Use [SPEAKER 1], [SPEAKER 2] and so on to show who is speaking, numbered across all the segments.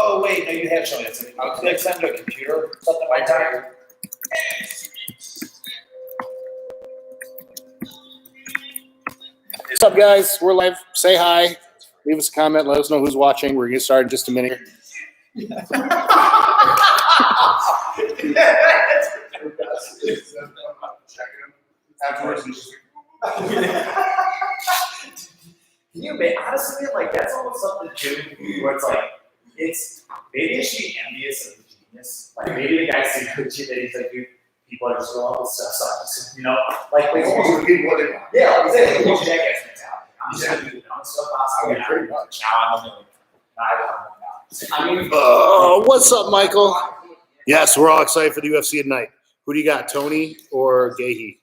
[SPEAKER 1] Oh, wait, no, you have shown it. I was like send to a computer or something like that.
[SPEAKER 2] What's up, guys? We're live. Say hi. Leave us a comment. Let us know who's watching. We're going to start in just a minute.
[SPEAKER 1] Can you imagine? Honestly, like that's almost something too, where it's like, maybe I should be envious of the genius. Like maybe the guy sees the genius, he's like, dude, people are just going all this stuff, you know, like almost people what they want. Yeah, like exactly. Like jackass mentality. I'm just gonna do the dumbest stuff possible. Yeah, pretty much. Now I mean,
[SPEAKER 2] what's up, Michael? Yes, we're all excited for the UFC tonight. Who do you got, Tony or Gahey?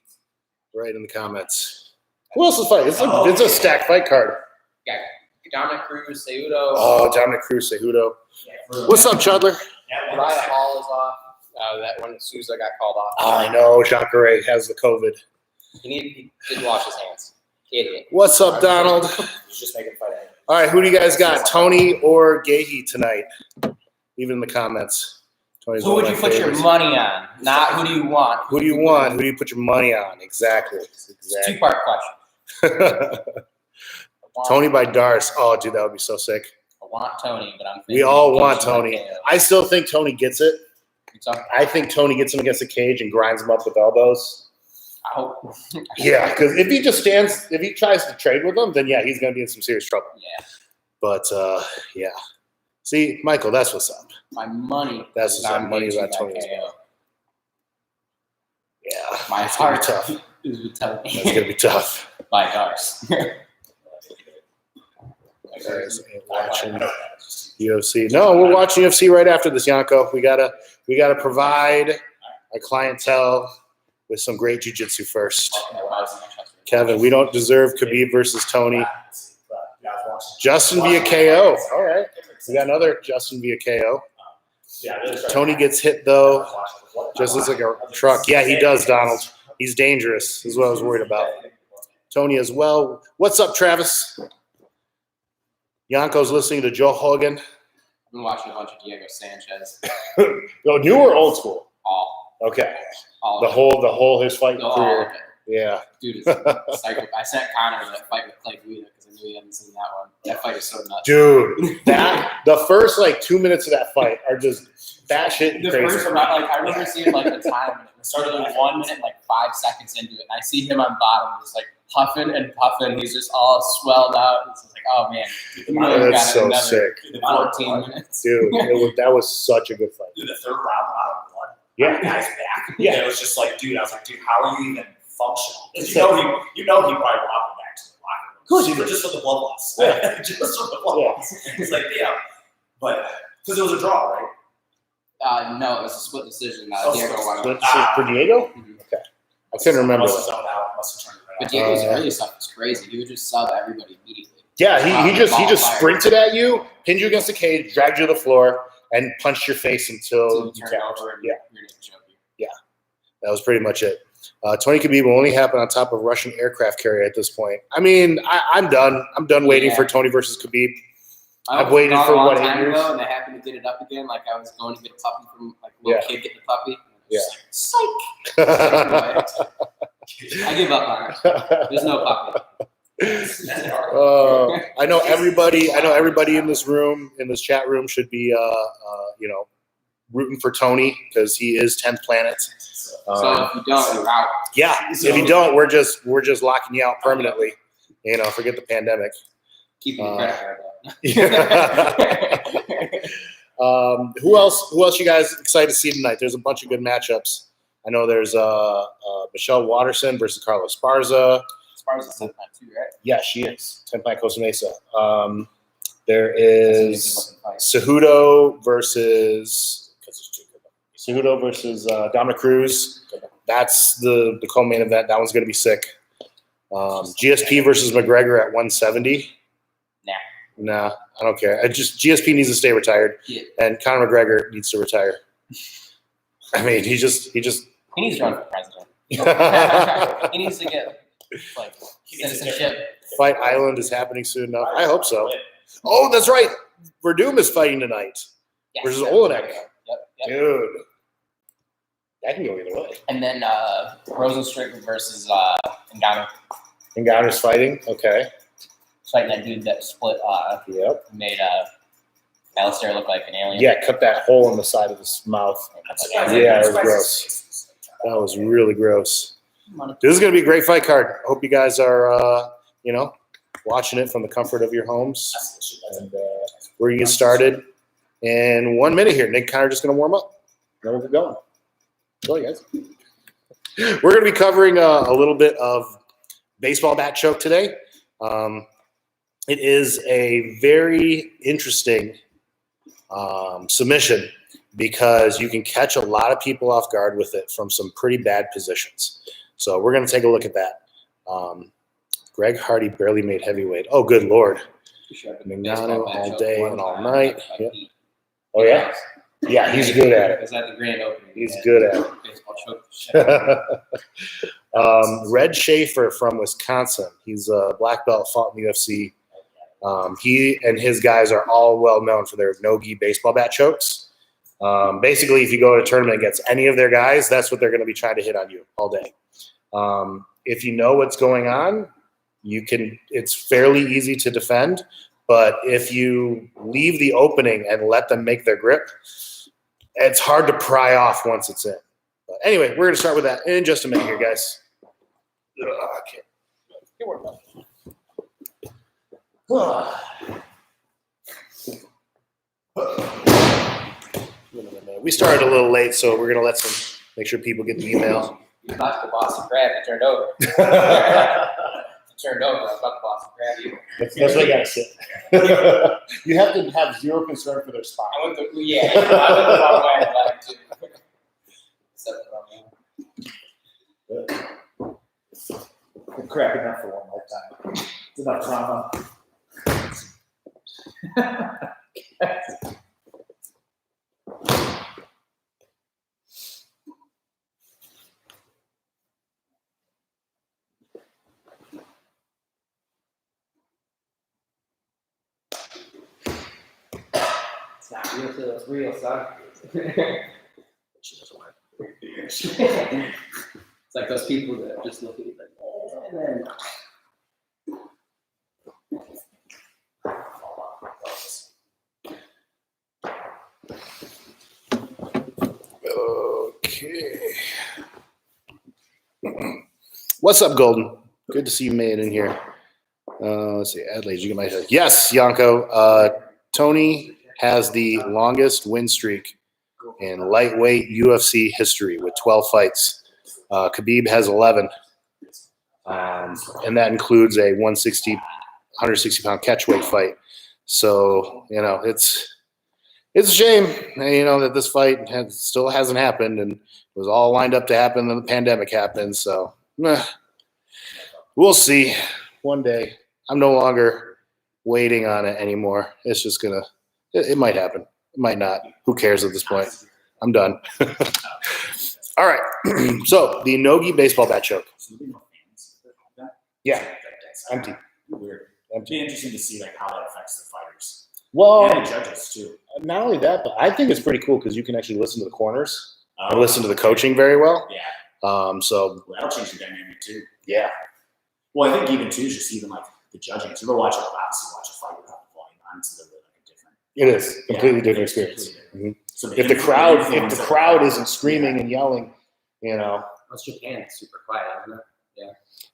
[SPEAKER 2] Right in the comments. Who else is fighting? It's a stacked fight card.
[SPEAKER 3] Yeah, Dominic Cruz, Cejudo.
[SPEAKER 2] Oh, Dominic Cruz, Cejudo. What's up, Chudler?
[SPEAKER 3] Uriah Hall is off. That one Souza got called off.
[SPEAKER 2] I know Jacare has the COVID.
[SPEAKER 3] He didn't wash his hands. Idiot.
[SPEAKER 2] What's up, Donald?
[SPEAKER 1] He's just making fight.
[SPEAKER 2] All right, who do you guys got, Tony or Gahey tonight? Leave it in the comments. Tony's
[SPEAKER 3] Who would you put your money on? Not who do you want?
[SPEAKER 2] Who do you want? Who do you put your money on? Exactly.
[SPEAKER 3] Two-part question.
[SPEAKER 2] Tony by Darce. Oh, dude, that would be so sick.
[SPEAKER 3] I want Tony, but I'm thinking
[SPEAKER 2] we all want Tony. I still think Tony gets it. I think Tony gets him against the cage and grinds him up with elbows.
[SPEAKER 3] I hope.
[SPEAKER 2] Yeah, because if he just stands, if he tries to trade with him, then yeah, he's going to be in some serious trouble.
[SPEAKER 3] Yeah.
[SPEAKER 2] But yeah. See, Michael, that's what's up.
[SPEAKER 3] My money.
[SPEAKER 2] That's what's up. Money's on Tony as well. Yeah.
[SPEAKER 3] My heart tough. Is with Tony.
[SPEAKER 2] That's going to be tough.
[SPEAKER 3] By Darce.
[SPEAKER 2] Guys ain't watching UFC. No, we're watching UFC right after this, Yanko. We gotta provide a clientele with some great jiu-jitsu first. Kevin, we don't deserve Khabib versus Tony. Justin via KO. All right. We got another Justin via KO. Tony gets hit, though. Just looks like a truck. Yeah, he does, Donald. He's dangerous. This is what I was worried about. Tony as well. What's up, Travis? Yanko's listening to Joe Hogan.
[SPEAKER 3] I've been watching a bunch of Diego Sanchez.
[SPEAKER 2] No, new or old school?
[SPEAKER 3] All.
[SPEAKER 2] Okay.
[SPEAKER 3] All
[SPEAKER 2] the whole his fight
[SPEAKER 3] all
[SPEAKER 2] career.
[SPEAKER 3] of it.
[SPEAKER 2] Yeah.
[SPEAKER 3] Dude, it's psycho. I sent Connor that fight with Clay Guida because I knew he hadn't seen that one. That fight is so nuts.
[SPEAKER 2] Dude, the first 2 minutes of that fight are just batshit
[SPEAKER 3] The
[SPEAKER 2] crazy.
[SPEAKER 3] first round, I remember seeing the time. It started 1 minute, 5 seconds into it, and I see him on bottom, just puffing and puffing. He's just all swelled out. It's just oh man,
[SPEAKER 2] that's so sick.
[SPEAKER 3] 14 minutes,
[SPEAKER 2] dude. That was such a good fight.
[SPEAKER 1] Dude, the third round, I don't know what.
[SPEAKER 2] Yeah,
[SPEAKER 1] guy's back. Yeah, it was just dude. I was like, dude, how are you even functional? You know he probably wobbled back to the locker room.
[SPEAKER 2] Of course he did.
[SPEAKER 1] Just for the blood loss.
[SPEAKER 2] Yeah.
[SPEAKER 1] Just for the blood loss. It's yeah, but because it was a draw, right?
[SPEAKER 3] No, it was a split decision. Diego won.
[SPEAKER 2] For Diego?
[SPEAKER 3] Mm-hmm.
[SPEAKER 2] Okay, I couldn't remember.
[SPEAKER 1] Must have turned it
[SPEAKER 3] But Diego's early stuff was crazy. He would just sub everybody immediately.
[SPEAKER 2] Yeah, he just sprinted at you, pinned you against the cage, dragged you to the floor, and punched your face until you
[SPEAKER 3] turned
[SPEAKER 2] count.
[SPEAKER 3] over and
[SPEAKER 2] Yeah.
[SPEAKER 3] Yeah.
[SPEAKER 2] That was pretty much it. Tony Khabib will only happen on top of Russian aircraft carrier at this point. I mean, I'm done. I'm done waiting for Tony versus Khabib. I've waited for
[SPEAKER 3] what,
[SPEAKER 2] 8 years?
[SPEAKER 3] And they happened to get it up again. I was going to get a puppy from a little kid getting a puppy.
[SPEAKER 2] Yeah.
[SPEAKER 3] Psych. I give up on it. There's no puppy.
[SPEAKER 2] I know everybody in this room, in this chat room, should be rooting for Tony because he is 10th planet.
[SPEAKER 3] So if you don't, you're out.
[SPEAKER 2] Yeah, if you don't, we're just locking you out permanently. Forget the pandemic.
[SPEAKER 3] Keeping your credit card though.
[SPEAKER 2] Who else you guys excited to see tonight? There's a bunch of good matchups. I know there's Michelle Watterson versus Carlos Esparza.
[SPEAKER 3] Esparza's 10th planet too, right?
[SPEAKER 2] Yeah, she is. 10th planet Costa Mesa. There is Cejudo versus Dominic Cruz. That's the co-main event. That one's going to be sick. GSP versus McGregor at 170. Nah, I don't care. GSP needs to stay retired, and Conor McGregor needs to retire. I mean, he needs
[SPEAKER 3] to run for president. He needs to get citizenship.
[SPEAKER 2] Fight Island is happening soon enough. I hope so. Oh, that's right. Verdum is fighting tonight.
[SPEAKER 3] Yes,
[SPEAKER 2] versus
[SPEAKER 3] that was
[SPEAKER 2] Olenek.
[SPEAKER 3] good. Yep.
[SPEAKER 2] Dude, that can go either way.
[SPEAKER 3] And then Rosenstrick versus Ngannou.
[SPEAKER 2] Ngannou's fighting. Okay.
[SPEAKER 3] Fighting that dude that split
[SPEAKER 2] Yep.
[SPEAKER 3] made Alistair look like an alien.
[SPEAKER 2] Yeah, cut that hole in the side of his mouth. Yeah, it was gross. That was really gross. This is going to be a great fight card. I hope you guys are, watching it from the comfort of your homes. And we're going to get started in 1 minute here. Nick and Connor are just going to warm up. Then we'll get going. Go, guys. We're going to be covering a little bit of baseball bat choke today. It is a very interesting submission because you can catch a lot of people off guard with it from some pretty bad positions. So we're going to take a look at that. Greg Hardy barely made heavyweight. Oh, good Lord. Ngannou all day and all night. Yep. Oh, yeah? Yeah, he's good at it.
[SPEAKER 3] Is that the grand opening?
[SPEAKER 2] He's good at it.
[SPEAKER 3] Baseball choke.
[SPEAKER 2] Red Schaefer from Wisconsin. He's a black belt, fought in the UFC. He and his guys are all well known for their no-gi baseball bat chokes. Basically, if you go to a tournament against any of their guys, that's what they're going to be trying to hit on you all day. If you know what's going on, it's fairly easy to defend. But if you leave the opening and let them make their grip, it's hard to pry off once it's in. But anyway, we're going to start with that in just a minute here, guys. Okay. We started a little late, so we're going to make sure people get the email.
[SPEAKER 3] You knocked the Boston Crab. It turned over. I was about to Boston Crab you.
[SPEAKER 2] That's what I got to say. You have to have zero concern for their spine.
[SPEAKER 3] I went the wrong way. I lied too. Except for
[SPEAKER 1] I'm cracking up for one more time. It's enough trauma.
[SPEAKER 3] it's not real till it's real, son. It's like those people that just look at you like, and then.
[SPEAKER 2] Okay. What's up, Golden? Good to see you made in here. Let's see. Adelaide, you get my head. Yes, Yanko. Tony has the longest win streak in lightweight UFC history with 12 fights. Khabib has 11. And that includes a 160-pound catchweight fight. So, it's a shame, that this fight still hasn't happened, and it was all lined up to happen, and the pandemic happened. So, we'll see one day. I'm no longer waiting on it anymore. It's just it might happen. It might not. Who cares at this point? I'm done. All right. So, the no-gi baseball bat choke. Yeah. Empty.
[SPEAKER 1] Weird. It'd be interesting to see how that affects the fighters.
[SPEAKER 2] Well,
[SPEAKER 1] And the judges too.
[SPEAKER 2] not only that, but I think it's pretty cool because you can actually listen to the corners and listen to the coaching very well.
[SPEAKER 1] Yeah.
[SPEAKER 2] So
[SPEAKER 1] Well, that'll change the dynamic too.
[SPEAKER 2] yeah.
[SPEAKER 1] Well, I think even too, just even the judging. So you ever watch a fight without the volume on, it's a different.
[SPEAKER 2] It is completely different experience. Mhm.
[SPEAKER 1] So
[SPEAKER 2] If the crowd isn't screaming and yelling,
[SPEAKER 3] What's Japan? It's super quiet, isn't it?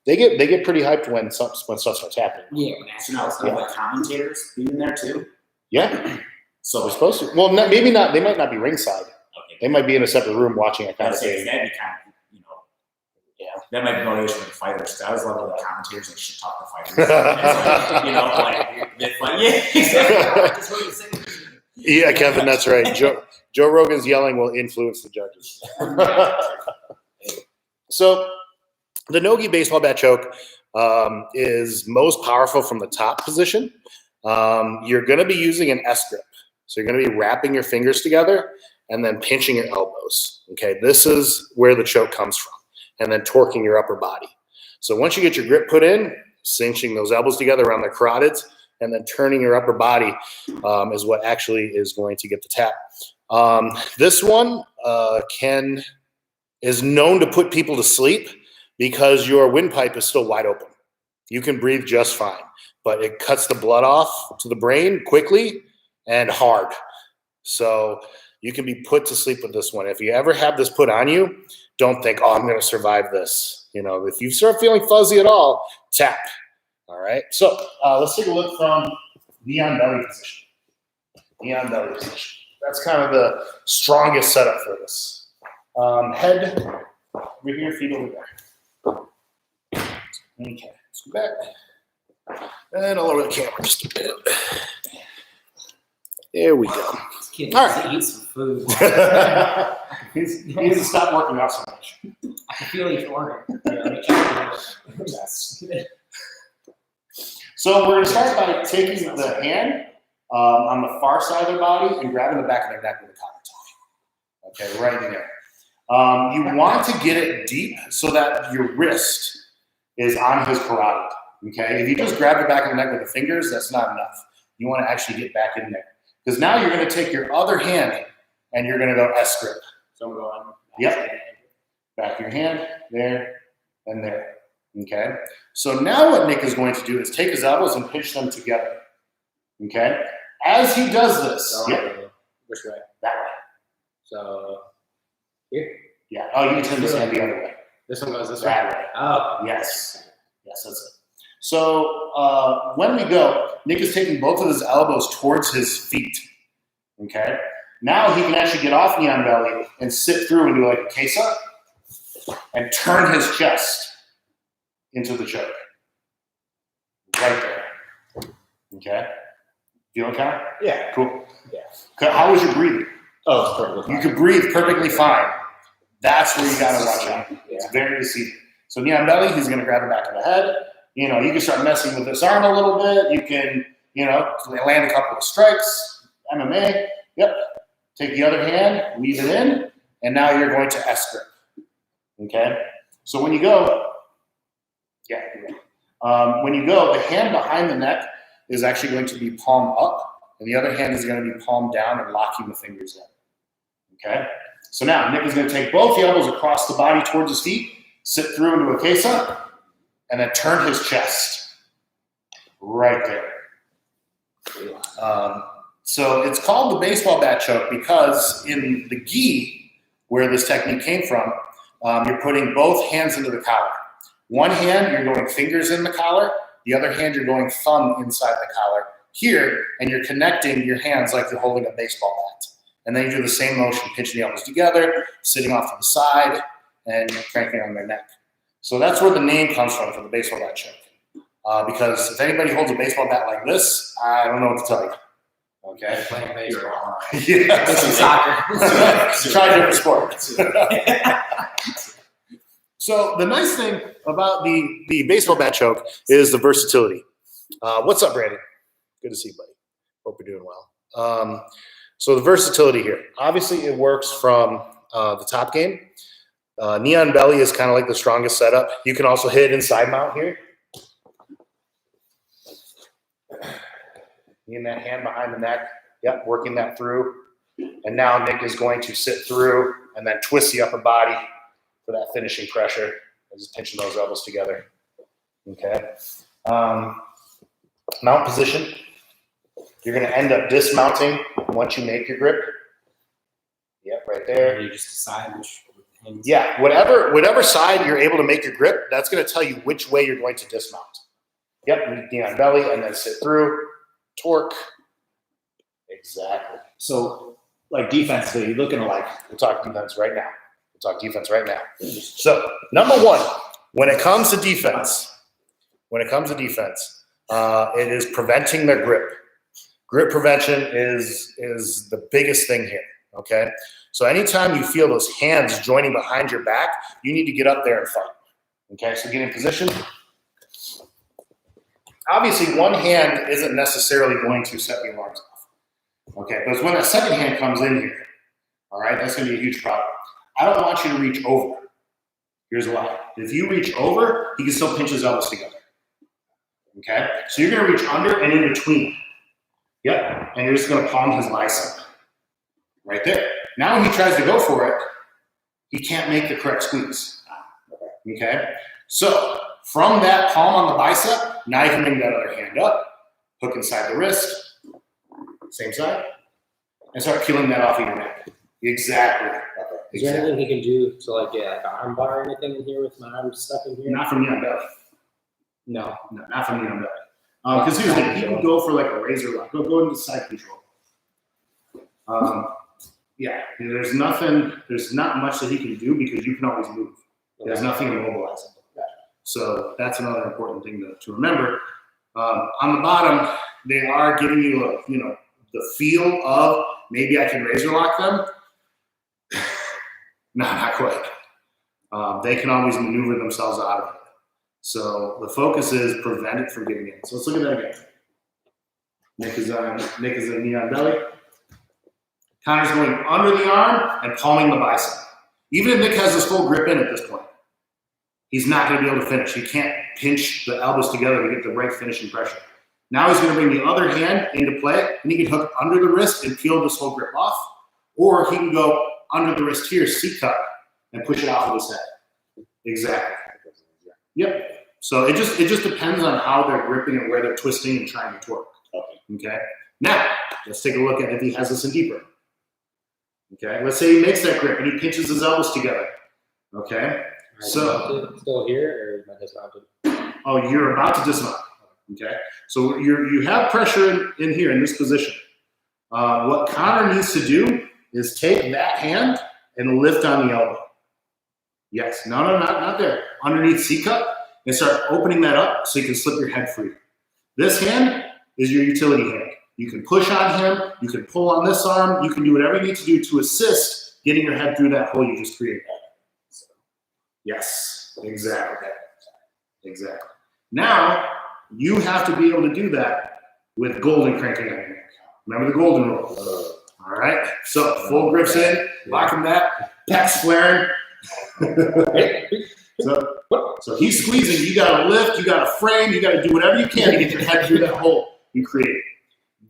[SPEAKER 2] they get pretty hyped when stuff starts happening.
[SPEAKER 3] Yeah.
[SPEAKER 1] So now the commentators being there too.
[SPEAKER 2] Yeah,
[SPEAKER 1] So
[SPEAKER 2] they're supposed to. Well, maybe not. They might not be ringside.
[SPEAKER 1] Okay.
[SPEAKER 2] They might be in a separate room watching a
[SPEAKER 1] That'd
[SPEAKER 2] commentating.
[SPEAKER 1] be kind of that might be motivation for the fighters. 'Cause I always love the commentators that shit talk the fighters. That's what you're saying.
[SPEAKER 2] Yeah, Kevin, that's right. Joe Rogan's yelling will influence the judges. So the no-gi baseball bat choke is most powerful from the top position. You're going to be using an S grip. So you're going to be wrapping your fingers together and then pinching your elbows. Okay, this is where the choke comes from. And then torquing your upper body. So once you get your grip put in, cinching those elbows together around the carotids, and then turning your upper body is what actually is going to get the tap. This one is known to put people to sleep because your windpipe is still wide open. You can breathe just fine, but it cuts the blood off to the brain quickly and hard. So you can be put to sleep with this one. If you ever have this put on you, don't think, oh, I'm going to survive this. You know, if you start feeling fuzzy at all, tap. All right. So let's take a look from knee on belly position. Knee on belly position. That's kind of the strongest setup for this. Head over here, feet over there. Okay. Let's go back. And I'll lower the camera just a bit. There we go.
[SPEAKER 4] This kid
[SPEAKER 2] All
[SPEAKER 4] needs
[SPEAKER 2] right.
[SPEAKER 4] to eat some food.
[SPEAKER 2] He needs to stop working out so much.
[SPEAKER 4] I can feel each organ. Yeah, let me check it. Yes.
[SPEAKER 2] So we're going to start by taking the hand on the far side of their body and grabbing the back of their neck with a cotton towel. Okay, right in there. You want to get it deep so that your wrist is on his carotid. Okay, if you just grab the back of the neck with the fingers, that's not enough. You want to actually get back in there. Because now you're going to take your other hand and you're going to go S grip.
[SPEAKER 4] So I'm going.
[SPEAKER 2] Yep. Back of your hand, there, and there. Okay? So now what Nick is going to do is take his elbows and pinch them together. Okay? As he does this,
[SPEAKER 4] So, which way?
[SPEAKER 2] that way.
[SPEAKER 4] So here.
[SPEAKER 2] Yeah. Oh, you can turn this hand the other way.
[SPEAKER 4] This one goes this way.
[SPEAKER 2] That way.
[SPEAKER 4] Oh.
[SPEAKER 2] Yes. Yes, that's it. So when we go, Nick is taking both of his elbows towards his feet. Okay? Now he can actually get off knee on belly and sit through and do like a Kesa and turn his chest into the choke. Right there. Okay? Feeling kind of?
[SPEAKER 4] Yeah.
[SPEAKER 2] Cool.
[SPEAKER 4] Yeah.
[SPEAKER 2] How was your breathing?
[SPEAKER 4] Oh, it's perfectly
[SPEAKER 2] You
[SPEAKER 4] fine.
[SPEAKER 2] could breathe perfectly fine. That's where you got to watch out. It's
[SPEAKER 4] Yeah.
[SPEAKER 2] very deceiving. So knee on belly, he's going to grab the back of the head. You know, you can start messing with this arm a little bit. You can, you know, land a couple of strikes, MMA. Yep. Take the other hand, weave it in, and now you're going to S grip. Okay? So when you go, when you go, the hand behind the neck is actually going to be palm up, and the other hand is going to be palm down and locking the fingers in. Okay? So now Nick is going to take both the elbows across the body towards his feet, sit through into a Kesa, and then turn his chest right there. So it's called the baseball bat choke because in the gi, where this technique came from, you're putting both hands into the collar. One hand, you're going fingers in the collar. The other hand, you're going thumb inside the collar here, and you're connecting your hands like you're holding a baseball bat. And then you do the same motion, pinching the elbows together, sitting off to the side, and cranking on their neck. So that's where the name comes from for the baseball bat choke. Because if anybody holds a baseball bat like this, I don't know what to tell you. Okay?
[SPEAKER 4] Playing baseball.
[SPEAKER 2] Yeah.
[SPEAKER 4] This is soccer.
[SPEAKER 2] Try a different sport. So the nice thing about the baseball bat choke is the versatility. What's up, Brandon? Good to see you, buddy. Hope you're doing well. So the versatility here. Obviously, it works from the top game. Knee on belly is kind of like the strongest setup. You can also hit inside mount here. In that hand behind the neck. Yep, working that through. And now Nick is going to sit through and then twist the upper body for that finishing pressure. Just pinching those elbows together. Okay. Mount position. You're going to end up dismounting once you make your grip. Yep, right there.
[SPEAKER 4] You just decide which hands.
[SPEAKER 2] Yeah, whatever side you're able to make your grip, that's going to tell you which way you're going to dismount. Yep, knee on belly and then sit through. Torque. Exactly.
[SPEAKER 1] So, like defensively, you're looking like
[SPEAKER 2] We'll talk defense right now. So, number one, when it comes to defense, it is preventing their grip. Grip prevention is the biggest thing here. Okay. So anytime you feel those hands joining behind your back, you need to get up there and fight. Okay. So get in position. Obviously, one hand isn't necessarily going to set the alarms off. Okay. But when that second hand comes in here, all right, that's going to be a huge problem. I don't want you to reach over. Here's why. If you reach over, he can still pinch his elbows together. Okay? So you're gonna reach under and in between. Yep, and you're just gonna palm his bicep. Right there. Now when he tries to go for it, he can't make the correct squeeze. Okay? So from that palm on the bicep, now you can bring that other hand up, hook inside the wrist, same side, and start peeling that off of your neck. Exactly.
[SPEAKER 4] Is there anything he can do to like get like an arm bar or anything in here with my arms stuck in here?
[SPEAKER 2] Not from knee on belly.
[SPEAKER 4] No.
[SPEAKER 2] No, not from knee on belly. Because here's the thing, he can go for like a razor lock. Go into side control. Yeah, there's not much that he can do because you can always move. There's nothing immobilizing. So that's another important thing to remember. On the bottom, they are giving you the feel of maybe I can razor lock them. No, not quite. They can always maneuver themselves out of it. So the focus is prevent it from getting in. So let's look at that again. Nick is a knee on belly. Connor's going under the arm and palming the bicep. Even if Nick has his full grip in at this point, he's not going to be able to finish. He can't pinch the elbows together to get the right finishing pressure. Now he's going to bring the other hand into play, and he can hook under the wrist and peel this whole grip off, or he can go under the wrist here, C-cup, and push it off of his head. Exactly. Yep. So it just depends on how they're gripping and where they're twisting and trying to torque. Okay. Now let's take a look at if he has this in deeper. Okay. Let's say he makes that grip and he pinches his elbows together. Okay. So
[SPEAKER 4] still here or am I dismounted?
[SPEAKER 2] Oh, you're about to dismount. Okay. So you have pressure in here in this position. What Connor needs to do is take that hand and lift on the elbow. Yes. No, not there. Underneath C-cup, and start opening that up so you can slip your head free. This hand is your utility hand. You can push on him. You can pull on this arm. You can do whatever you need to do to assist getting your head through that hole you just created. Yes. Exactly. Exactly. Now, you have to be able to do that with golden cranking on your neck. Remember the golden rule. All right. So full grips in, locking that, pecs flaring. So he's squeezing. You got to lift. You got to frame. You got to do whatever you can to get your head through that hole you created.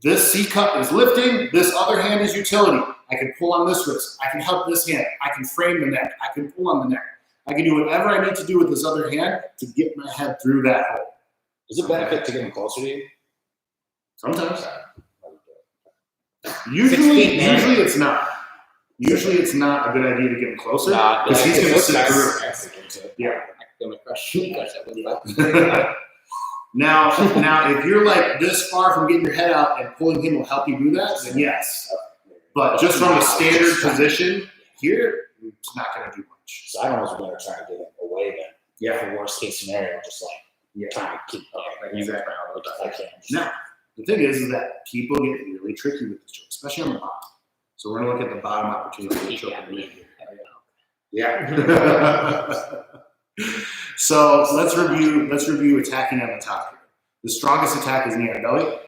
[SPEAKER 2] This C-cup is lifting. This other hand is utility. I can pull on this wrist. I can help this hand. I can frame the neck. I can pull on the neck. I can do whatever I need to do with this other hand to get my head through that hole.
[SPEAKER 4] Does it benefit to get closer to you?
[SPEAKER 2] Sometimes. Usually it's not. Usually it's not a good idea to get him closer because he's going to sit through. Yeah. Now, if you're like this far from getting your head out and pulling him will help you do that, then yes. But just from a standard position here, it's not going to do much.
[SPEAKER 5] So I almost better try to get him away then.
[SPEAKER 2] Yeah.
[SPEAKER 5] For worst case scenario, just like trying to keep
[SPEAKER 2] Exactly.
[SPEAKER 5] if I can.
[SPEAKER 2] Now, the thing is that people get really tricky with this choke, especially on the bottom. So we're going to look at the bottom opportunity to choke. Yeah. So let's review attacking on the top here. The strongest attack is knee on belly.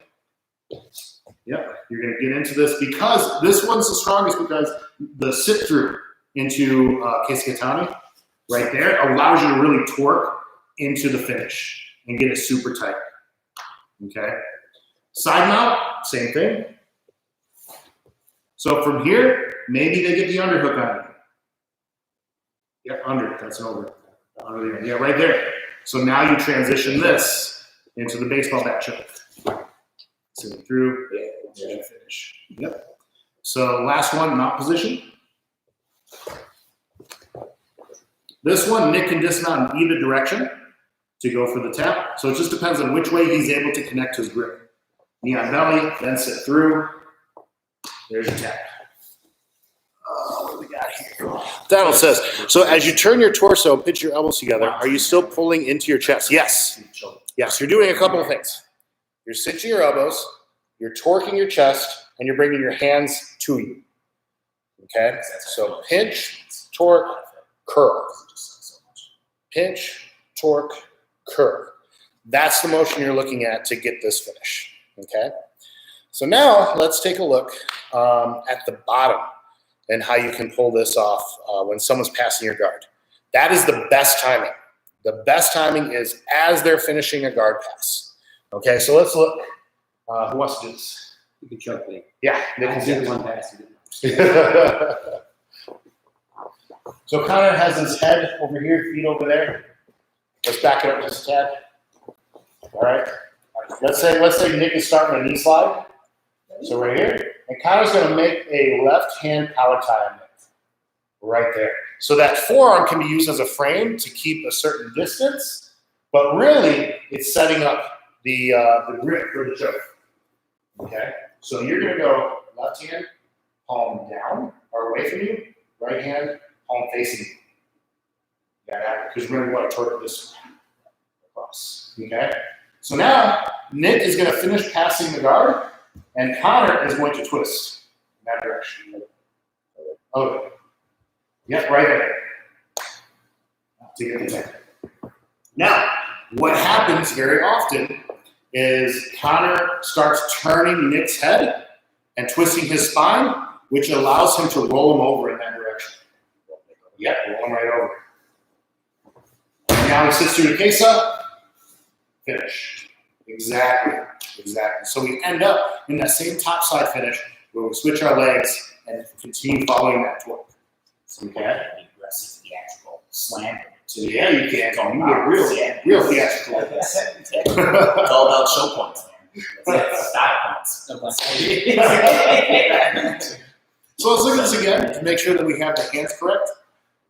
[SPEAKER 2] Yep, you're going to get into this because this one's the strongest because the sit through into Kesikatani right there allows you to really torque into the finish and get it super tight. Okay, side mount, same thing. So from here, maybe they get the underhook on you. Yeah, under, that's an over. Yeah, right there. So now you transition this into the baseball bat choke. Sit through, and finish. Yep. So last one, mount position. This one, Nick can dismount in either direction to go for the tap. So it just depends on which way he's able to connect his grip. Knee on belly, then sit through. There's your tap. What do we got here? Donald says, so as you turn your torso and pitch your elbows together, are you still pulling into your chest? Yes. Yes, you're doing a couple of things. You're cinching your elbows, you're torquing your chest, and you're bringing your hands to you. Okay? So pinch, torque, curl. Pinch, torque, curl. That's the motion you're looking at to get this finish. Okay? So now let's take a look at the bottom and how you can pull this off when someone's passing your guard. That is the best timing. The best timing is as they're finishing a guard pass. Okay, so let's look. Who wants to do this?
[SPEAKER 4] You can choke me.
[SPEAKER 2] Yeah, Nick
[SPEAKER 4] I
[SPEAKER 2] can
[SPEAKER 4] see
[SPEAKER 2] do
[SPEAKER 4] the
[SPEAKER 2] this.
[SPEAKER 4] one pass.
[SPEAKER 2] So Connor has his head over here, feet over there. Let's back it up just a tad. All right. Let's say Nick is starting a knee slide. So right here, and Connor's going to make a left hand collar tie on Nick. Right there. So that forearm can be used as a frame to keep a certain distance, but really it's setting up the grip for the choke. Okay. So you're going to go left hand, palm down or away from you. Right hand, palm facing you. Yeah, because we're going to want to torque this across. Okay? So now, Nick is going to finish passing the guard, and Connor is going to twist in that direction. Okay. Yep, right there. To get the tech. Now, what happens very often is Connor starts turning Nick's head and twisting his spine, which allows him to roll him over in that direction. Yep, roll him right over. And now he sits through the case up, finish. Exactly. So we end up in that same top side finish where we switch our legs and continue following that torque.
[SPEAKER 5] Okay. Aggressive theatrical slam.
[SPEAKER 2] So yeah, you can. You get real theatrical.
[SPEAKER 5] It's all about show points, man. That's it. Style points.
[SPEAKER 2] So let's look at this again to make sure that we have the hands correct.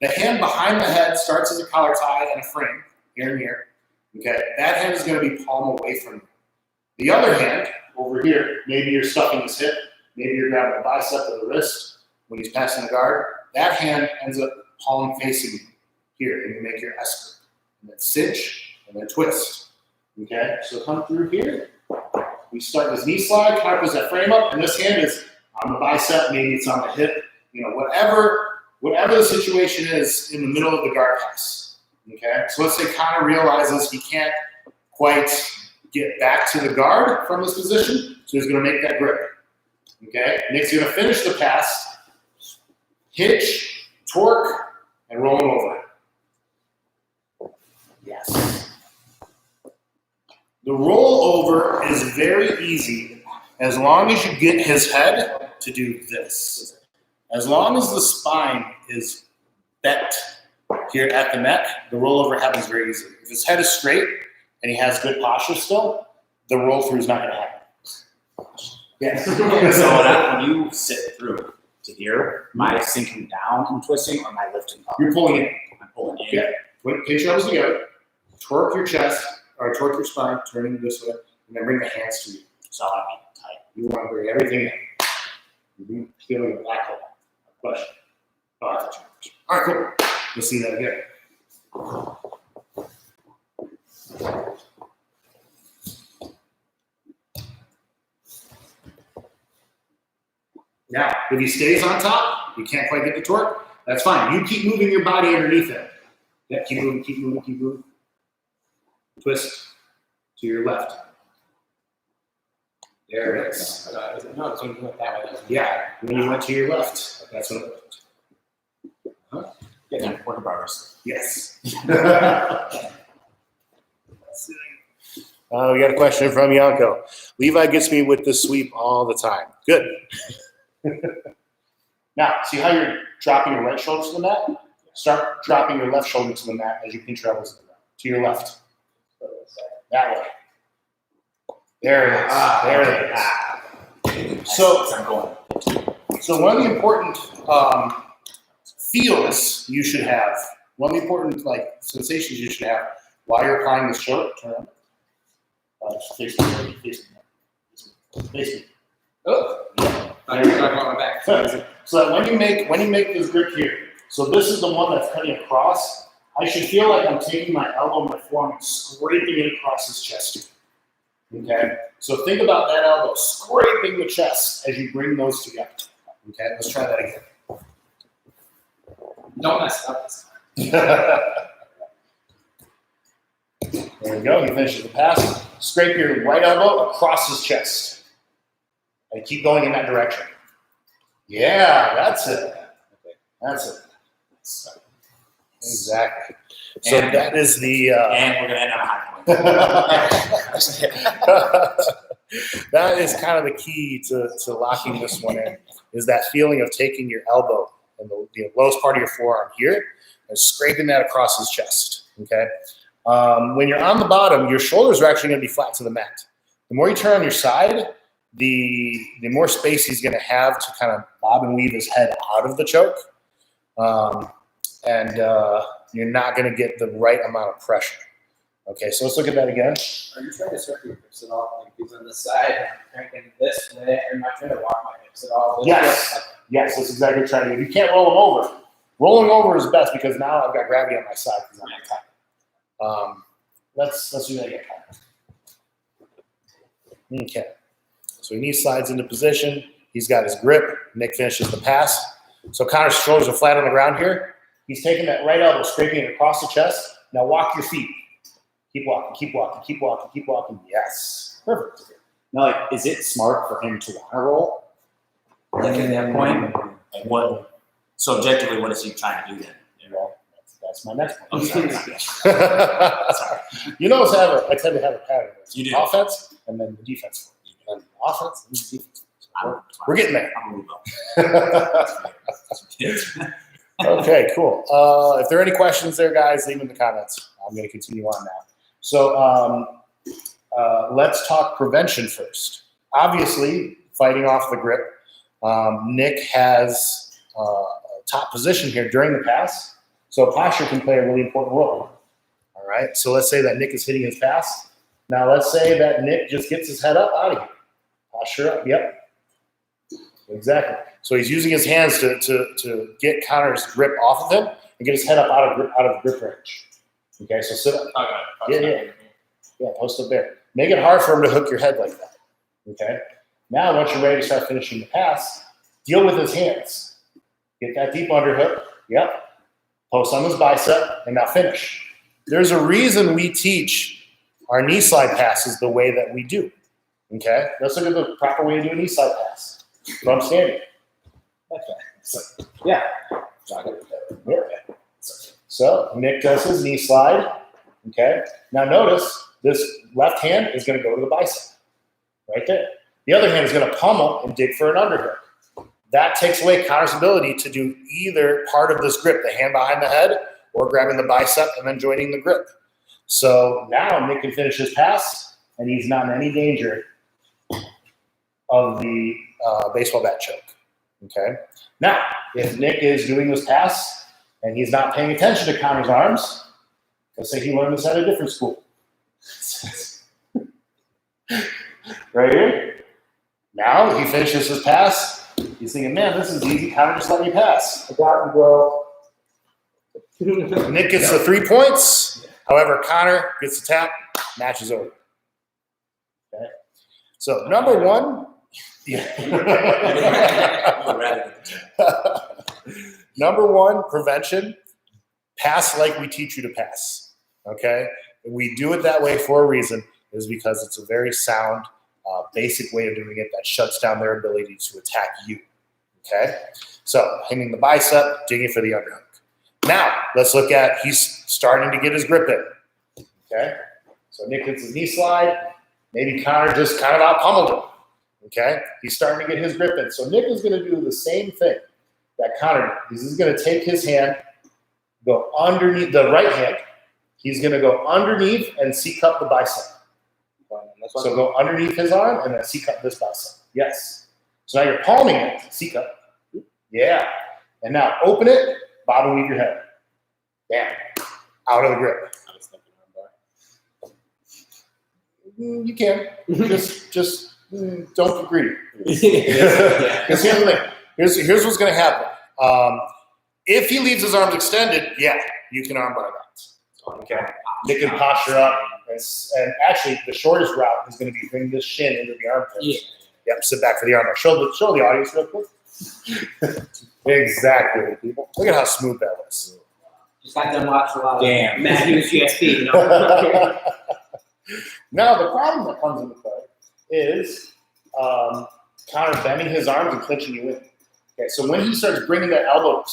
[SPEAKER 2] The hand behind the head starts as a collar tie and a frame, here and here. Okay, that hand is going to be palm away from you. The other hand, over here, maybe you're stuffing his hip, maybe you're grabbing the bicep or the wrist when he's passing the guard. That hand ends up palm facing you here, and you make your S grip. And then cinch, and then twist. Okay, so come through here. We start this knee slide, kind of puts that frame up, and this hand is on the bicep, maybe it's on the hip, whatever the situation is in the middle of the guard pass. Okay, so let's say Connor realizes he can't quite get back to the guard from this position, so he's going to make that grip. Okay, Nick's going to finish the pass, hitch, torque, and roll him over. Yes. The roll over is very easy as long as you get his head to do this. As long as the spine is bent here at the neck, the rollover happens very easily. If his head is straight and he has good posture still, the roll through is not going to happen. Yes.
[SPEAKER 5] So when you sit through to here, am I sinking down and twisting, or am I lifting up?
[SPEAKER 2] You're pulling in.
[SPEAKER 5] I'm pulling in.
[SPEAKER 2] Yeah. Pinch your elbows together, torque your chest, or torque your spine, turning this way, and then bring the hands to you.
[SPEAKER 5] So I want to be tight.
[SPEAKER 2] You want to bring everything in. You feel like a black hole. Question. Oh, I thought you were. All right, cool. Let's see that again. Now, if he stays on top, you can't quite get the torque, that's fine. You keep moving your body underneath him. Yeah, keep moving. Twist to your left. There it is.
[SPEAKER 4] No, it's when you went that way.
[SPEAKER 2] Yeah, when you went to your left, that's what it was.
[SPEAKER 5] Getting on quarter bars.
[SPEAKER 2] Yes. We got a question from Yanko. Levi gets me with the sweep all the time. Good. Now, see how you're dropping your right shoulder to the mat? Start dropping your left shoulder to the mat as you pinch your elbows to your left. That way. There it is. There it is. So one of the important feels you should have, one of the important sensations you should have while you're applying this choke, turn around. Face me.
[SPEAKER 4] Oh, I was talking about my back.
[SPEAKER 2] So that when you make this grip here, so this is the one that's cutting across, I should feel like I'm taking my elbow, my forearm, and scraping it across his chest. Okay? So think about that elbow scraping the chest as you bring those together. Okay? Let's try that again.
[SPEAKER 4] Don't mess it up this time.
[SPEAKER 2] There we go. He finishes the pass. Scrape your right elbow across his chest. And keep going in that direction. Yeah, that's it. That's it. Exactly. So
[SPEAKER 5] And-
[SPEAKER 2] that is the.
[SPEAKER 5] And we're gonna end on a high point.
[SPEAKER 2] That is kind of the key to locking this one in, is that feeling of taking your elbow and the lowest part of your forearm here and scraping that across his chest. Okay. When you're on the bottom, your shoulders are actually going to be flat to the mat. The more you turn on your side, the more space he's going to have to kind of bob and weave his head out of the choke. And you're not going to get the right amount of pressure. Okay, so let's look at that again.
[SPEAKER 4] Are you trying to circle your hips at all? Like, he's on the side, I'm cranking this way, or am I trying to walk my hips at all?
[SPEAKER 2] Yes. Yes, that's exactly what I'm trying to do. You can't roll them over. Rolling over is best because now I've got gravity on my side because I'm on top. Let's do that again. Okay. So knee slides into position. He's got his grip. Nick finishes the pass. So Connor's shoulders are flat on the ground here. He's taking that right elbow, scraping it across the chest. Now walk your feet. Keep walking, keep walking, keep walking, keep walking. Yes. Perfect.
[SPEAKER 5] Now, like, is it smart for him to want to roll? Like at that point? Like what? So objectively, what is he trying to do then?
[SPEAKER 2] Well, that's my next point.
[SPEAKER 5] Oh, sorry.
[SPEAKER 2] You notice I tend to have a pattern.
[SPEAKER 5] You do.
[SPEAKER 2] Offense and then the defense. And then offense and the defense. We're getting there.
[SPEAKER 5] I'm gonna move up.
[SPEAKER 2] Okay, cool. If there are any questions there, guys, leave them in the comments. I'm going to continue on now. So let's talk prevention first. Obviously, fighting off the grip. Nick has a top position here during the pass, so posture can play a really important role. All right, so let's say that Nick is hitting his pass. Now let's say that Nick just gets his head up out of here. Posture up, yep. Exactly. So he's using his hands to get Connor's grip off of him and get his head up out of grip range. Okay, so sit up. Yeah, post up there. Make it hard for him to hook your head like that. Okay. Now, once you're ready to start finishing the pass, deal with his hands. Get that deep underhook. Yep. Post on his bicep, and now finish. There's a reason we teach our knee slide passes the way that we do. Okay. Let's look at the proper way to do a knee slide pass. From standing. Okay. Yeah. So Nick does his knee slide. Okay. Now notice this left hand is going to go to the bicep. Right there. The other hand is going to pummel and dig for an underhook. That takes away Connor's ability to do either part of this grip, the hand behind the head, or grabbing the bicep and then joining the grip. So now Nick can finish his pass, and he's not in any danger of the baseball bat choke. Okay. Now, if Nick is doing this pass and he's not paying attention to Connor's arms, let's say he learned this at a different school. Right here. Now he finishes his pass. He's thinking, man, this is easy. Connor just let me pass. I got him, bro. Nick gets the 3 points. However, Connor gets the tap. Match is over. Okay. So number one. Number one, prevention. Pass like we teach you to pass. Okay? And we do it that way for a reason, is because it's a very sound, basic way of doing it that shuts down their ability to attack you. Okay? So, hitting the bicep, digging for the underhook. Now, let's look at, he's starting to get his grip in. Okay? So, Nick hits his knee slide. Maybe Connor just kind of out-pummeled him. Okay? He's starting to get his grip in. So, Nick is going to do the same thing that Connor did. He's going to take his hand, go underneath the right hand. He's going to go underneath and C-cup the bicep. So go underneath his arm and then C-cup this bicep. Yes. So now you're palming it. C-cup. Yeah. And now open it, bob and weave your head. Bam. Out of the grip. You can. Just don't get greedy. Because here's the thing. Here's what's going to happen. If he leaves his arms extended, yeah, you can armbar that. Okay. Nick can posture up. And actually, the shortest route is going to be bring this shin into the armpit. Yeah. Yep, sit back for the armbar. Show the audience real quick. Exactly, people. Look at how smooth that was.
[SPEAKER 4] Just got them watch a lot of
[SPEAKER 5] Damn.
[SPEAKER 4] Matt Hughes GSP, you know?
[SPEAKER 2] Now, the problem that comes into play is Connor bending his arms and clinching you in. Okay, so when he starts bringing that elbow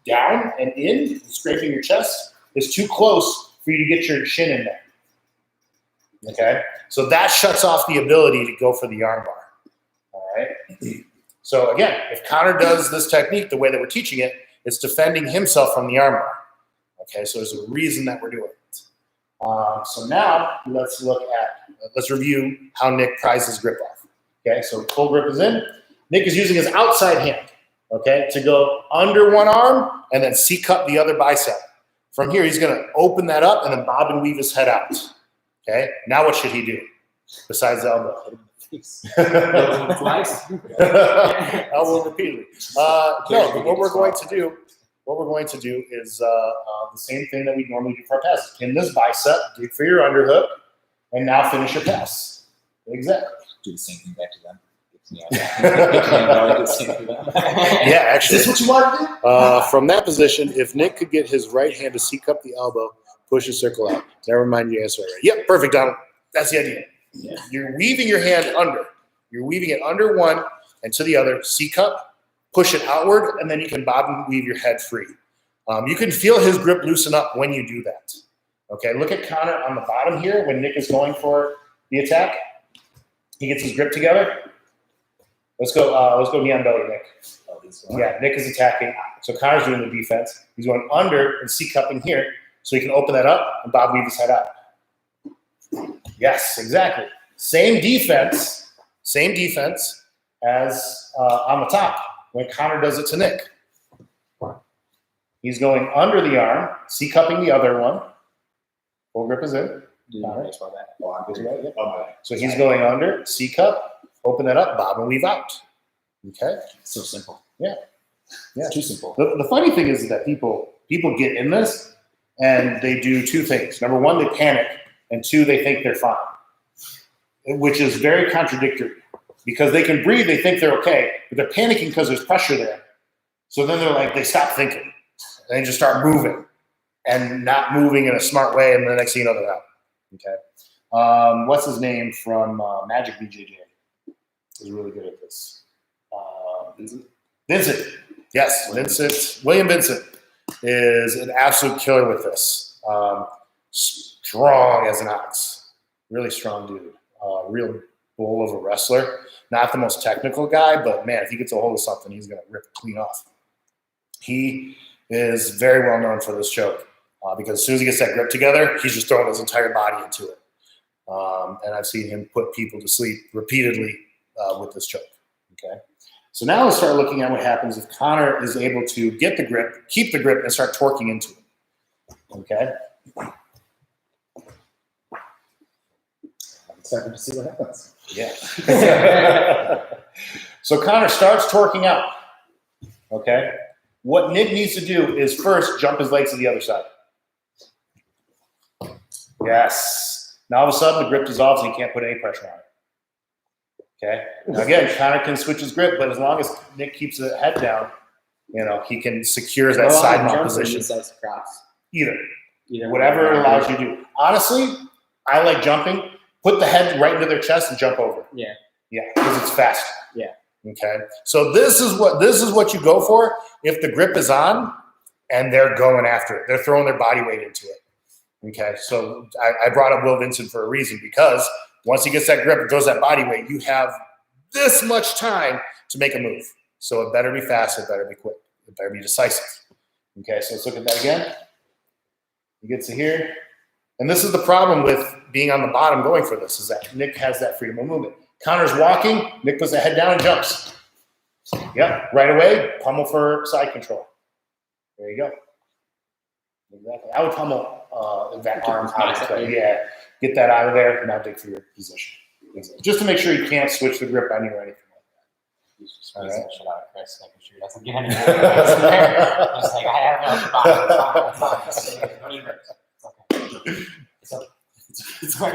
[SPEAKER 2] down and in, scraping your chest, is too close for you to get your shin in there. Okay? So that shuts off the ability to go for the arm bar. All right? So again, if Connor does this technique the way that we're teaching it, it's defending himself from the arm bar. Okay? So there's a reason that we're doing it. So now let's review how Nick pries his grip off. Okay? So full grip is in. Nick is using his outside hand, okay, to go under one arm and then C-cup the other bicep. From here, he's going to open that up and then bob and weave his head out. Okay, now what should he do besides the elbow? Elbow repeatedly. No, what we're going to do is the same thing that we normally do for our passes. Pin this bicep, dig for your underhook, and now finish your pass. Exactly.
[SPEAKER 5] Do the same thing back to them.
[SPEAKER 2] Yeah, actually.
[SPEAKER 5] Is this what you want to do?
[SPEAKER 2] From that position, if Nick could get his right hand to seek up the elbow, push the circle out. Never mind your answer. Right. Yep, perfect, Donald. That's the idea.
[SPEAKER 5] Yeah.
[SPEAKER 2] You're weaving your hand under. You're weaving it under one and to the other. C-cup, push it outward, and then you can bob and weave your head free. You can feel his grip loosen up when you do that. Okay, look at Connor on the bottom here when Nick is going for the attack. He gets his grip together. Let's go knee on belly, Nick. Yeah, Nick is attacking. So Connor's doing the defense. He's going under and C-cupping here so he can open that up and bob weave his head out. Yes, exactly. Same defense as on the top when Connor does it to Nick. He's going under the arm, C-cupping the other one. Full grip is in. So he's going under, C-cup, open that up, bob and weave out. Okay?
[SPEAKER 5] So simple.
[SPEAKER 2] Yeah.
[SPEAKER 5] It's too simple.
[SPEAKER 2] The funny thing is that people get in this and they do two things. Number one, they panic, and two, they think they're fine, which is very contradictory because they can breathe, they think they're okay, but they're panicking because there's pressure there. So then they stop thinking and they just start moving and not moving in a smart way, and the next thing you know, they're out. Okay. What's his name from Magic BJJ? He's really good at this. Vincent. Yes, Vincent. William Vincent is an absolute killer with this. Strong as an ox. Really strong dude. Real bull of a wrestler. Not the most technical guy, but man, if he gets a hold of something, he's going to rip it clean off. He is very well known for this choke because as soon as he gets that grip together, he's just throwing his entire body into it. And I've seen him put people to sleep repeatedly with this choke. Okay. So now let's start looking at what happens if Connor is able to get the grip, keep the grip, and start torquing into it. Okay.
[SPEAKER 5] I'm excited to see what happens.
[SPEAKER 2] Yeah. So Connor starts torquing out. Okay. What Nick needs to do is first jump his legs to the other side. Yes. Now all of a sudden the grip dissolves and he can't put any pressure on it. Okay. Now again, Connor can switch his grip, but as long as Nick keeps the head down, he can secure that side mount position. Either. Whatever it allows you to do. Honestly, I like jumping. Put the head right into their chest and jump over.
[SPEAKER 4] Yeah.
[SPEAKER 2] Yeah, because it's faster.
[SPEAKER 4] Yeah.
[SPEAKER 2] Okay. So this is what you go for if the grip is on and they're going after it. They're throwing their body weight into it. Okay. So I brought up Will Vincent for a reason because once he gets that grip and throws that body weight, you have this much time to make a move. So it better be fast. It better be quick. It better be decisive. Okay. So let's look at that again. He gets to here. And this is the problem with being on the bottom going for this is that Nick has that freedom of movement. Connor's walking. Nick puts the head down and jumps. Yep. Right away, pummel for side control. There you go. Exactly. I would pummel that arm out of play. Yeah. Get that out of there and now dig for your position. Just to make sure you can't switch the grip on you or anything like that.
[SPEAKER 3] He's just squeezing the shit out of Chris, making sure he doesn't get any. Just like, I have no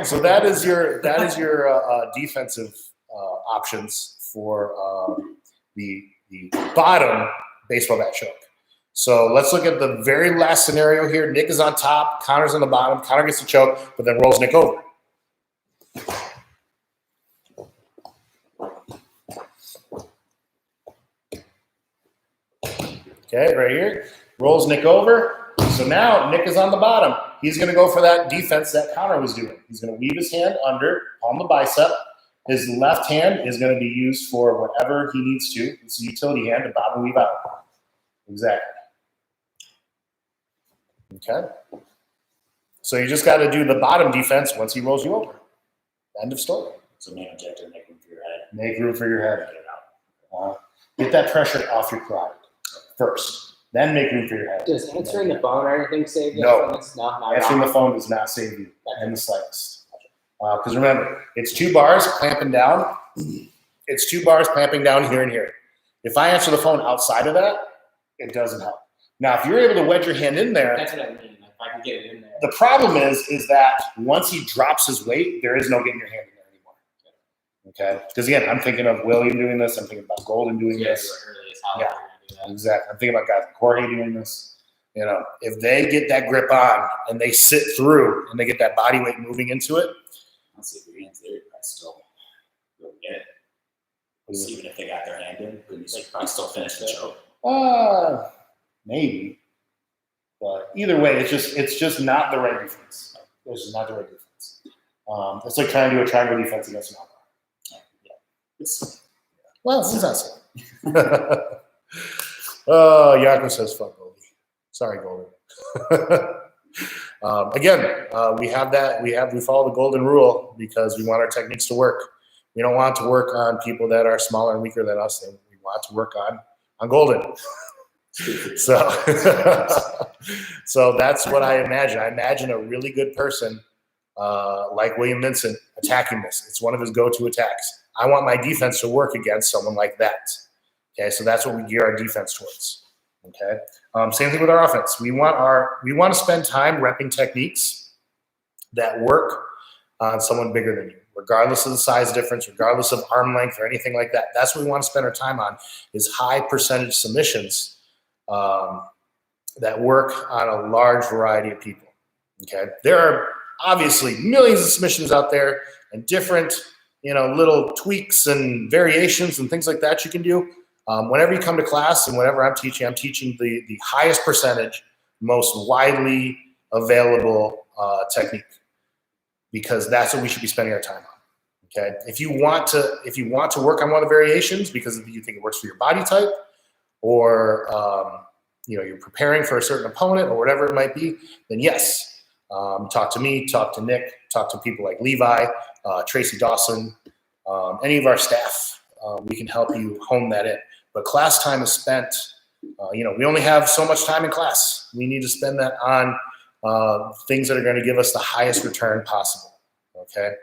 [SPEAKER 2] So that is your defensive options for the bottom baseball bat choke. So let's look at the very last scenario here. Nick is on top, Connor's on the bottom. Connor gets the choke, but then rolls Nick over. Okay, right here. Rolls Nick over. So now Nick is on the bottom. He's going to go for that defense that Connor was doing. He's going to weave his hand under, palm the bicep. His left hand is going to be used for whatever he needs to. It's a utility hand to bottom weave out. Exactly. Okay. So you just got to do the bottom defense once he rolls you over. End of story.
[SPEAKER 5] So main objective, make room for your head.
[SPEAKER 2] Make room for your head. Get it out. Get that pressure off your quad first. Then make room for your head.
[SPEAKER 4] Does answering the phone or anything save you?
[SPEAKER 2] No.
[SPEAKER 4] From this? No, not
[SPEAKER 2] Answering
[SPEAKER 4] at
[SPEAKER 2] the phone does not save you in the slightest. Because remember, it's 2 bars clamping down. It's 2 bars clamping down here and here. If I answer the phone outside of that, it doesn't help. Now, if you're able to wedge your hand in there,
[SPEAKER 4] That's what I mean. If I can get it in there.
[SPEAKER 2] the problem is that once he drops his weight, there is no getting your hand in there anymore. Okay? Because again, I'm thinking of William doing this. I'm thinking about Golden doing
[SPEAKER 4] Yeah,
[SPEAKER 2] this.
[SPEAKER 4] do it early as hell.
[SPEAKER 2] Yeah.
[SPEAKER 4] If you're gonna do that.
[SPEAKER 2] Exactly. I'm thinking about guys like Jorge doing this. You know, if they get that grip on and they sit through and they get that body weight moving into it,
[SPEAKER 5] Honestly, if your hands there, you'd probably still really get it. Because even if they got their hand in, couldn't you probably still finish the choke?
[SPEAKER 2] maybe. But either way, it's just not the right defense. It's just not the right defense. It's like trying to do a triangle defense against an outlaw. Well, it's not so. Oh, Yaakov says fuck Goldie. Sorry, Golden. Again, we follow the golden rule because we want our techniques to work. We don't want to work on people that are smaller and weaker than us. We want to work on Golden. So that's what I imagine. I imagine a really good person like William Vincent attacking this. It's one of his go-to attacks. I want my defense to work against someone like that. Okay, so that's what we gear our defense towards. Okay, same thing with our offense. We want to spend time repping techniques that work on someone bigger than you, regardless of the size difference, regardless of arm length or anything like that. That's what we want to spend our time on, is high percentage submissions that work on a large variety of people. Okay, there are obviously millions of submissions out there and different, little tweaks and variations and things like that you can do. Whenever you come to class and whenever I'm teaching the highest percentage, most widely available technique, because that's what we should be spending our time on. Okay, if you want to work on one of the variations because you think it works for your body type, or you're preparing for a certain opponent or whatever it might be, then yes, talk to me, talk to Nick, talk to people like Levi, Tracy Dawson, any of our staff. We can help you hone that in. But class time is spent, we only have so much time in class. We need to spend that on things that are going to give us the highest return possible, okay?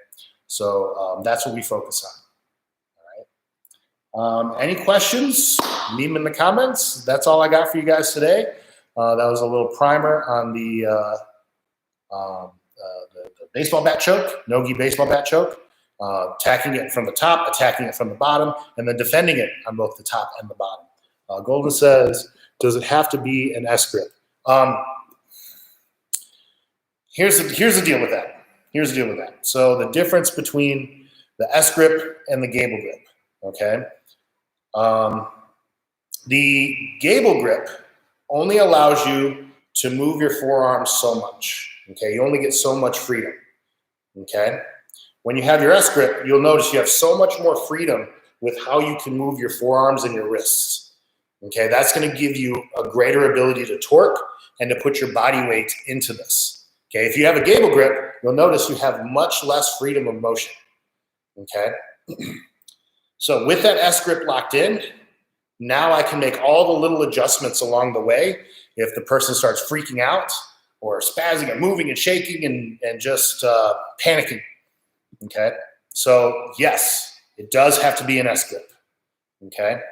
[SPEAKER 2] So that's what we focus on, all right? Any questions? Leave them in the comments. That's all I got for you guys today. That was a little primer on the baseball bat choke, no-gi baseball bat choke. Attacking it from the top, attacking it from the bottom, and then defending it on both the top and the bottom. Golden says, does it have to be an S grip? Here's the deal with that. So the difference between the S grip and the gable grip, okay? The gable grip only allows you to move your forearms so much, okay? You only get so much freedom, okay? When you have your S grip, you'll notice you have so much more freedom with how you can move your forearms and your wrists. Okay, that's going to give you a greater ability to torque and to put your body weight into this. Okay, if you have a gable grip, you'll notice you have much less freedom of motion. Okay, so with that S grip locked in, now I can make all the little adjustments along the way. If the person starts freaking out or spazzing and moving and shaking and just panicking. Okay, so yes, it does have to be an S grip. Okay,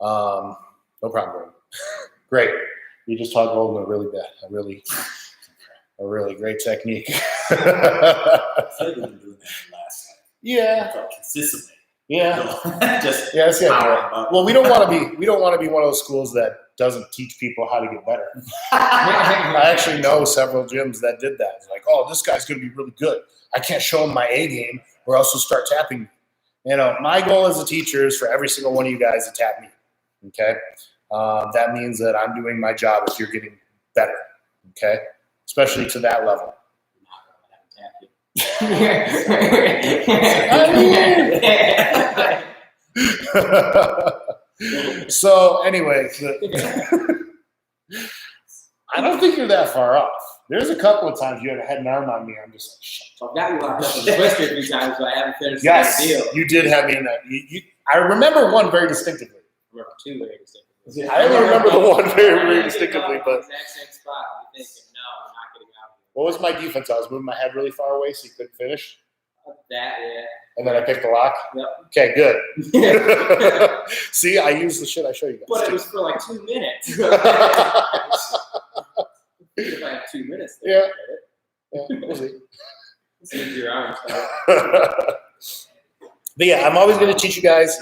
[SPEAKER 2] no problem. Great, you just taught Golden a really great technique.
[SPEAKER 5] I feel like we've been doing that last time.
[SPEAKER 2] Yeah,
[SPEAKER 5] Consistently.
[SPEAKER 2] yeah,
[SPEAKER 5] Just
[SPEAKER 2] yes, yeah.
[SPEAKER 5] power up.
[SPEAKER 2] Well, we don't want to be one of those schools that doesn't teach people how to get better. I actually know several gyms that did that. It's like, oh, this guy's going to be really good. I can't show him my A game or else he'll start tapping me. My goal as a teacher is for every single one of you guys to tap me, okay? that means that I'm doing my job if you're getting better, okay? Especially to that level. So anyway, I don't think you're that far off. There's a couple of times you had an arm on me. I'm just like, shit.
[SPEAKER 4] I've got you locked up in the twister a few times, but I haven't finished
[SPEAKER 2] Yes,
[SPEAKER 4] the deal.
[SPEAKER 2] you did have me in that. I remember one very distinctively.
[SPEAKER 4] I remember two very distinctly.
[SPEAKER 2] I only remember the one very distinctively, but
[SPEAKER 4] Exact same spot. I'm thinking, no, I'm not getting out.
[SPEAKER 2] what was my defense? I was moving my head really far away so you couldn't finish.
[SPEAKER 4] That,
[SPEAKER 2] And then I picked the lock?
[SPEAKER 4] Yep.
[SPEAKER 2] Okay, good.
[SPEAKER 4] yeah.
[SPEAKER 2] See, I used the shit I showed you guys.
[SPEAKER 4] But it
[SPEAKER 2] too.
[SPEAKER 4] was for like 2 minutes. If I have 2 minutes, then
[SPEAKER 2] Yeah.
[SPEAKER 4] I get it.
[SPEAKER 2] Yeah, we'll see.
[SPEAKER 4] Seems your arms.
[SPEAKER 2] But yeah, I'm always going to teach you guys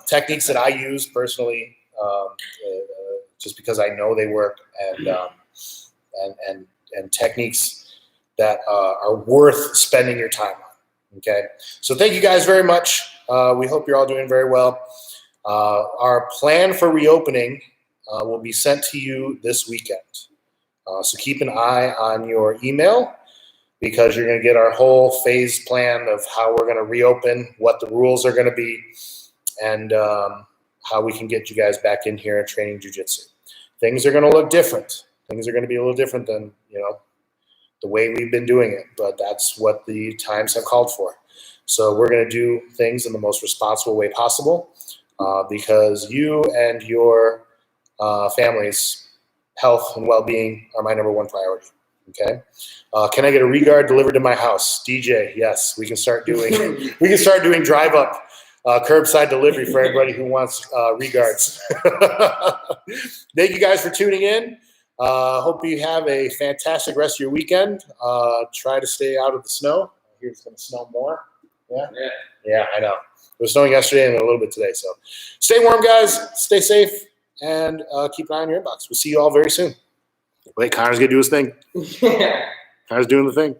[SPEAKER 2] techniques that I use personally, just because I know they work, and techniques that are worth spending your time on. Okay, so thank you guys very much. We hope you're all doing very well. Our plan for reopening will be sent to you this weekend. So keep an eye on your email, because you're going to get our whole phase plan of how we're going to reopen, what the rules are going to be, and how we can get you guys back in here and training jiu-jitsu. Things are going to look different. Things are going to be a little different than, the way we've been doing it, but that's what the times have called for. So we're going to do things in the most responsible way possible, because you and your families' health and well-being are my number one priority. Okay. Can I get a regard delivered to my house? DJ, yes, we can start doing drive up curbside delivery for everybody who wants regards. Thank you guys for tuning in. Hope you have a fantastic rest of your weekend. Try to stay out of the snow. I hear it's going to snow more. Yeah, I know. It was snowing yesterday and a little bit today. So stay warm, guys. Stay safe, and keep an eye on your inbox. We'll see you all very soon. Wait, Connor's going to do his thing. Connor's doing the thing.